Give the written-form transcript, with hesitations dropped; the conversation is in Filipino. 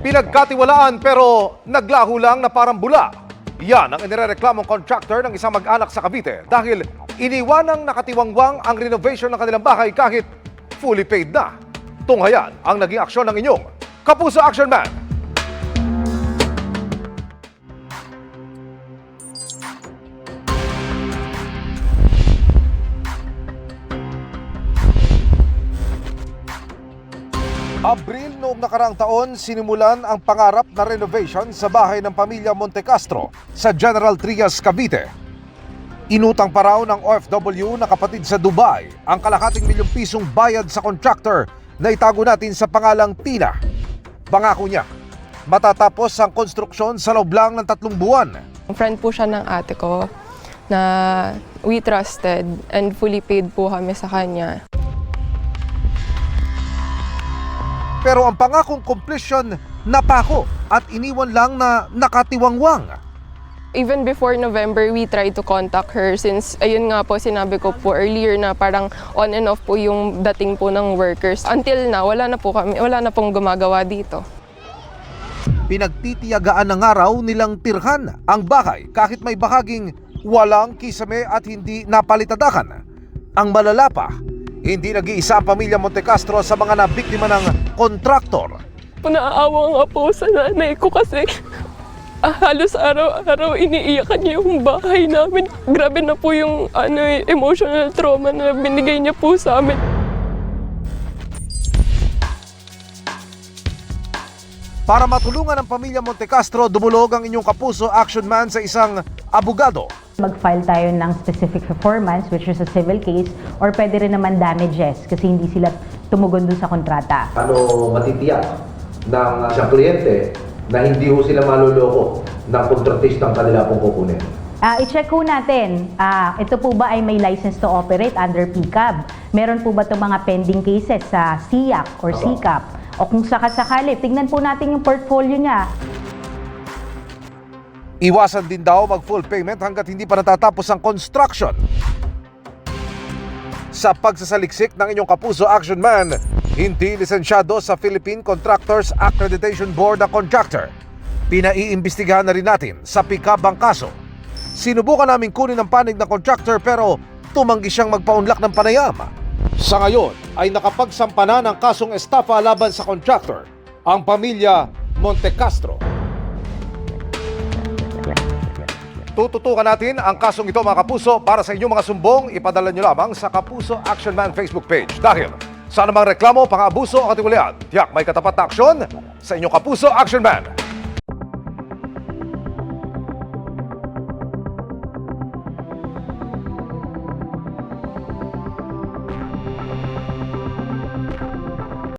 Pinagkatiwalaan pero naglaho lang na parang bula. Yan ang inirereklamong contractor ng isang mag-anak sa Cavite dahil iniwanang nakatiwangwang ang renovation ng kanilang bahay kahit fully paid na. Tunghayan ang naging aksyon ng inyong Kapuso Action Man. Abril noong nakaraang taon, sinimulan ang pangarap na renovation sa bahay ng pamilya Montecastro sa General Trias, Cavite. Inutang pa raw ng OFW na kapatid sa Dubai ang kalahating milyong pisong bayad sa contractor na itago natin sa pangalang Tina. Pangako niya, matatapos ang konstruksyon sa loob lang ng 3 buwan. Friend po siya ng ate ko na we trusted and fully paid po kami sa kanya. Pero ang pangakong completion napako at iniwan lang na nakatiwangwang. Even before November, we tried to contact her since, ayun nga po, sinabi ko po earlier na parang on and off po yung dating po ng workers. Until now, wala na pong gumagawa dito. Pinagtitiyagaan ng araw nilang tirhan ang bahay kahit may bahaging walang kisame at hindi napalitadakan. Ang malala pa, hindi nag-iisa ang pamilya Montecastro sa mga nabiktima ng kontraktor. Naaawa nga po sa nanay ko kasi halos araw-araw iniiyakan niya yung bahay namin. Grabe na po yung emotional trauma na binigay niya po sa amin. Para matulungan ang pamilya Montecastro, dumulog ang inyong Kapuso Action Man sa isang abogado. Mag-file tayo ng specific performance, which is a civil case, or pwede rin naman damages kasi hindi sila tumugon dun sa kontrata. Ano matitiyak ng sa kliyente na hindi ho sila maluloko ng kontratistang kanila pong kukunin? I-check po natin, ito po ba ay may license to operate under PCAB? Meron po ba itong mga pending cases sa SIAC or SICAP? O kung sakasakali, tignan po natin yung portfolio niya. Iwasan din daw mag-full payment hanggat hindi pa natatapos ang construction. Sa pagsasaliksik ng inyong Kapuso Action Man, hindi lisensyado sa Philippine Contractors Accreditation Board ang contractor. Pinaiimbestigahan na rin natin sa PCAB ang kaso. Sinubukan namin kunin ang panig ng contractor pero tumanggi siyang magpaunlak ng panayam. Sa ngayon ay nakapagsampa na ng kasong estafa laban sa contractor, ang pamilya Montecastro. Tututukan natin ang kasong ito mga kapuso. Para sa inyong mga sumbong, ipadala nyo lamang sa Kapuso Action Man Facebook page. Dahil sa anumang reklamo, pang-abuso o katiwalian, tiyak may katapat na aksyon sa inyong Kapuso Action Man.